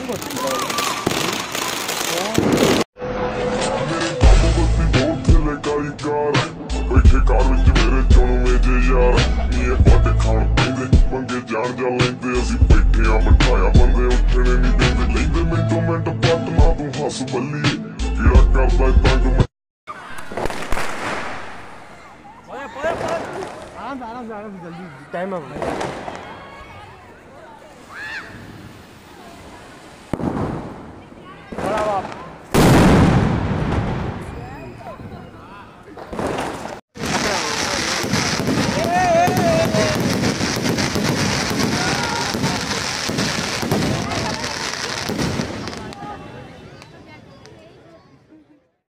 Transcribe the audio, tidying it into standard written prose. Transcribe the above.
बैठे car which मेरे चुन मेजे यार नी वट खाण पैंदे मंगे जान जा लैंदे असीं बैठे आ बिठाया बंदे उठणे नहीं देंदे लैंदे मिंटो मिंट पट ना तू हस बल्लीए किड़ा करदा तंग आराम से जल्दी टाइम है।